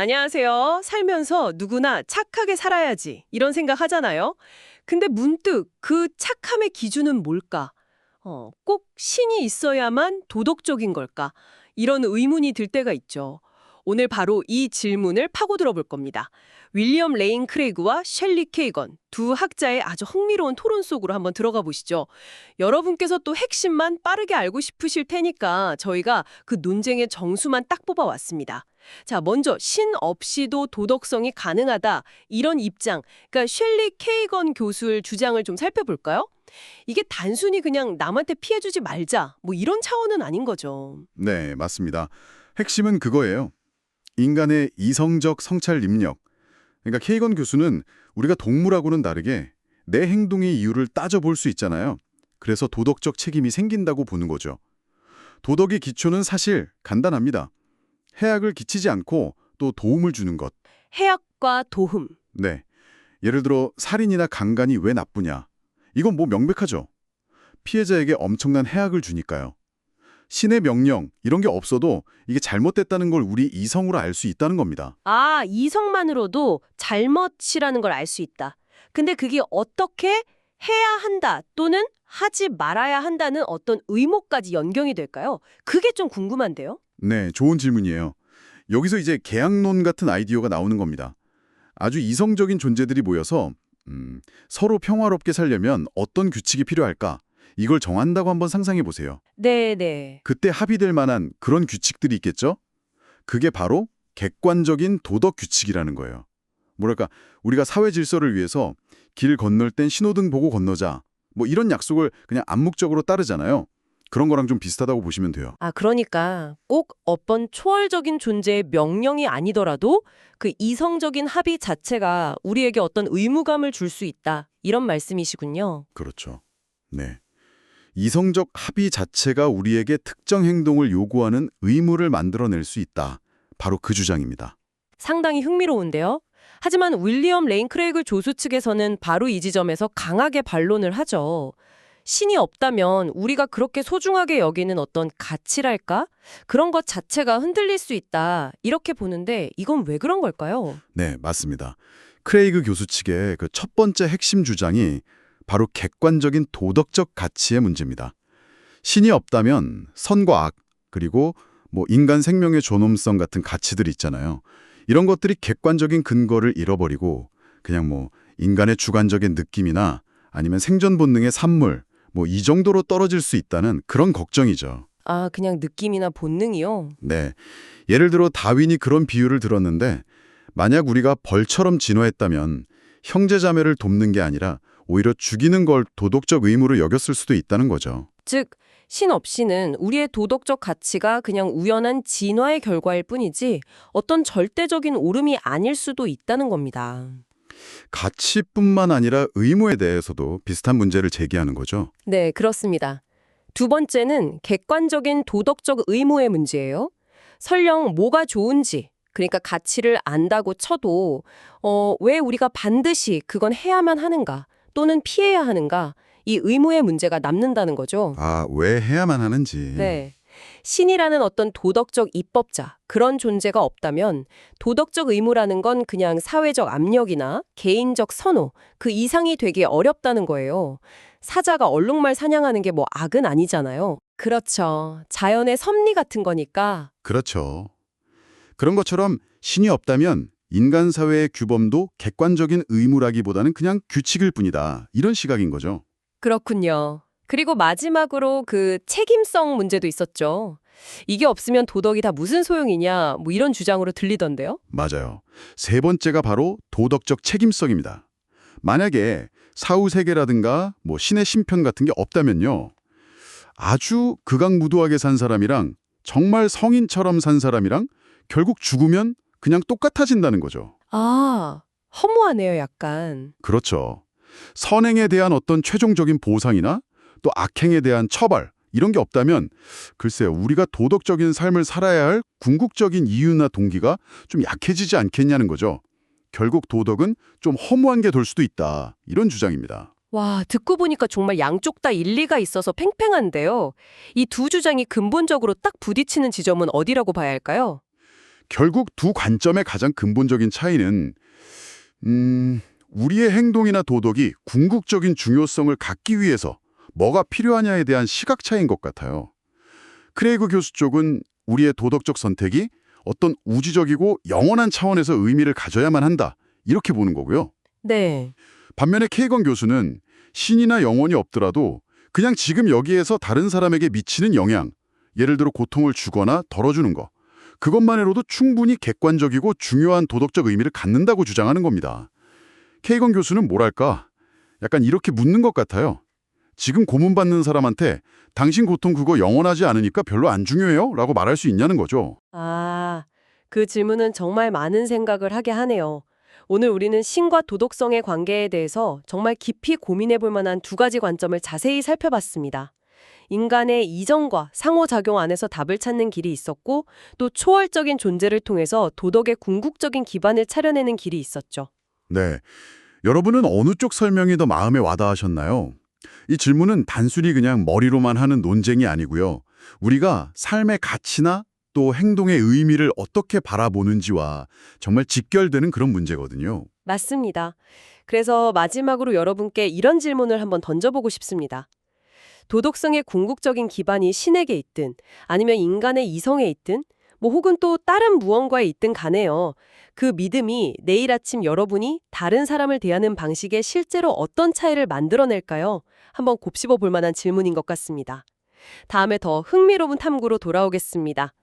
안녕하세요. 살면서 누구나 착하게 살아야지. 이런 생각 하잖아요. 근데 문득 그 착함의 기준은 뭘까? 꼭 신이 있어야만 도덕적인 걸까? 이런 의문이 들 때가 있죠. 오늘 바로 이 질문을 파고들어 볼 겁니다. 윌리엄 레인 크레이그와 셸리 케이건 두 학자의 아주 흥미로운 토론 속으로 한번 들어가 보시죠. 여러분께서 또 핵심만 빠르게 알고 싶으실 테니까 저희가 그 논쟁의 정수만 딱 뽑아왔습니다. 자, 먼저 신 없이도 도덕성이 가능하다 이런 입장, 그러니까 셸리 케이건 교수의 주장을 좀 살펴볼까요? 이게 단순히 그냥 남한테 피해주지 말자 뭐 이런 차원은 아닌 거죠. 네, 맞습니다. 핵심은 그거예요. 인간의 이성적 성찰 능력. 그러니까 케이건 교수는 우리가 동물하고는 다르게 내 행동의 이유를 따져볼 수 있잖아요. 그래서 도덕적 책임이 생긴다고 보는 거죠. 도덕의 기초는 사실 간단합니다. 해악을 끼치지 않고 또 도움을 주는 것. 해악과 도움. 네. 예를 들어 살인이나 강간이 왜 나쁘냐. 이건 뭐 명백하죠. 피해자에게 엄청난 해악을 주니까요. 신의 명령 이런 게 없어도 이게 잘못됐다는 걸 우리 이성으로 알 수 있다는 겁니다. 아, 이성만으로도 잘못이라는 걸 알 수 있다. 근데 그게 어떻게 해야 한다 또는 하지 말아야 한다는 어떤 의무까지 연결이 될까요? 그게 좀 궁금한데요. 네, 좋은 질문이에요. 여기서 이제 계약론 같은 아이디어가 나오는 겁니다. 아주 이성적인 존재들이 모여서 서로 평화롭게 살려면 어떤 규칙이 필요할까? 이걸 정한다고 한번 상상해 보세요. 네네. 그때 합의될 만한 그런 규칙들이 있겠죠? 그게 바로 객관적인 도덕 규칙이라는 거예요. 뭐랄까, 우리가 사회 질서를 위해서 길 건널 땐 신호등 보고 건너자. 뭐 이런 약속을 그냥 암묵적으로 따르잖아요. 그런 거랑 좀 비슷하다고 보시면 돼요. 아, 그러니까 꼭 어떤 초월적인 존재의 명령이 아니더라도 그 이성적인 합의 자체가 우리에게 어떤 의무감을 줄 수 있다. 이런 말씀이시군요. 그렇죠. 네. 이성적 합의 자체가 우리에게 특정 행동을 요구하는 의무를 만들어낼 수 있다. 바로 그 주장입니다. 상당히 흥미로운데요. 하지만 윌리엄 레인 크레이그 교수 측에서는 바로 이 지점에서 강하게 반론을 하죠. 신이 없다면 우리가 그렇게 소중하게 여기는 어떤 가치랄까? 그런 것 자체가 흔들릴 수 있다. 이렇게 보는데 이건 왜 그런 걸까요? 네, 맞습니다. 크레이그 교수 측의 그 첫 번째 핵심 주장이 바로 객관적인 도덕적 가치의 문제입니다. 신이 없다면 선과 악, 그리고 뭐 인간 생명의 존엄성 같은 가치들이 있잖아요. 이런 것들이 객관적인 근거를 잃어버리고 그냥 뭐 인간의 주관적인 느낌이나 아니면 생존 본능의 산물, 뭐 이 정도로 떨어질 수 있다는 그런 걱정이죠. 아, 그냥 느낌이나 본능이요? 네. 예를 들어 다윈이 그런 비유를 들었는데 만약 우리가 벌처럼 진화했다면 형제자매를 돕는 게 아니라 오히려 죽이는 걸 도덕적 의무로 여겼을 수도 있다는 거죠. 즉, 신 없이는 우리의 도덕적 가치가 그냥 우연한 진화의 결과일 뿐이지 어떤 절대적인 옳음이 아닐 수도 있다는 겁니다. 가치뿐만 아니라 의무에 대해서도 비슷한 문제를 제기하는 거죠. 네, 그렇습니다. 두 번째는 객관적인 도덕적 의무의 문제예요. 설령 뭐가 좋은지, 그러니까 가치를 안다고 쳐도 왜 우리가 반드시 그건 해야만 하는가 또는 피해야 하는가 이 의무의 문제가 남는다는 거죠. 아, 왜 해야만 하는지. 네. 신이라는 어떤 도덕적 입법자, 그런 존재가 없다면 도덕적 의무라는 건 그냥 사회적 압력이나 개인적 선호, 그 이상이 되기 어렵다는 거예요. 사자가 얼룩말 사냥하는 게 뭐 악은 아니잖아요. 그렇죠. 자연의 섭리 같은 거니까. 그렇죠. 그런 것처럼 신이 없다면 인간 사회의 규범도 객관적인 의무라기보다는 그냥 규칙일 뿐이다. 이런 시각인 거죠. 그렇군요. 그리고 마지막으로 그 책임성 문제도 있었죠. 이게 없으면 도덕이 다 무슨 소용이냐, 뭐 이런 주장으로 들리던데요. 맞아요. 세 번째가 바로 도덕적 책임성입니다. 만약에 사후세계라든가 뭐 신의 심편 같은 게 없다면요. 아주 극악무도하게 산 사람이랑 정말 성인처럼 산 사람이랑 결국 죽으면 그냥 똑같아진다는 거죠. 아, 허무하네요, 약간. 그렇죠. 선행에 대한 어떤 최종적인 보상이나 또 악행에 대한 처벌 이런 게 없다면 글쎄요. 우리가 도덕적인 삶을 살아야 할 궁극적인 이유나 동기가 좀 약해지지 않겠냐는 거죠. 결국 도덕은 좀 허무한 게 될 수도 있다. 이런 주장입니다. 와, 듣고 보니까 정말 양쪽 다 일리가 있어서 팽팽한데요. 이 두 주장이 근본적으로 딱 부딪히는 지점은 어디라고 봐야 할까요? 결국 두 관점의 가장 근본적인 차이는 우리의 행동이나 도덕이 궁극적인 중요성을 갖기 위해서 뭐가 필요하냐에 대한 시각 차이인 것 같아요. 크레이그 교수 쪽은 우리의 도덕적 선택이 어떤 우주적이고 영원한 차원에서 의미를 가져야만 한다, 이렇게 보는 거고요. 네. 반면에 케이건 교수는 신이나 영혼이 없더라도 그냥 지금 여기에서 다른 사람에게 미치는 영향, 예를 들어 고통을 주거나 덜어주는 거, 그것만으로도 충분히 객관적이고 중요한 도덕적 의미를 갖는다고 주장하는 겁니다. 케이건 교수는 뭐랄까, 약간 이렇게 묻는 것 같아요. 지금 고문받는 사람한테 당신 고통 그거 영원하지 않으니까 별로 안 중요해요? 라고 말할 수 있냐는 거죠. 아, 그 질문은 정말 많은 생각을 하게 하네요. 오늘 우리는 신과 도덕성의 관계에 대해서 정말 깊이 고민해 볼 만한 두 가지 관점을 자세히 살펴봤습니다. 인간의 이전과 상호작용 안에서 답을 찾는 길이 있었고, 또 초월적인 존재를 통해서 도덕의 궁극적인 기반을 차려내는 길이 있었죠. 네. 여러분은 어느 쪽 설명이 더 마음에 와닿으셨나요? 이 질문은 단순히 그냥 머리로만 하는 논쟁이 아니고요. 우리가 삶의 가치나 또 행동의 의미를 어떻게 바라보는지와 정말 직결되는 그런 문제거든요. 맞습니다. 그래서 마지막으로 여러분께 이런 질문을 한번 던져보고 싶습니다. 도덕성의 궁극적인 기반이 신에게 있든 아니면 인간의 이성에 있든 뭐 혹은 또 다른 무언가에 있든 간에요. 그 믿음이 내일 아침 여러분이 다른 사람을 대하는 방식에 실제로 어떤 차이를 만들어낼까요? 한번 곱씹어 볼 만한 질문인 것 같습니다. 다음에 더 흥미로운 탐구로 돌아오겠습니다.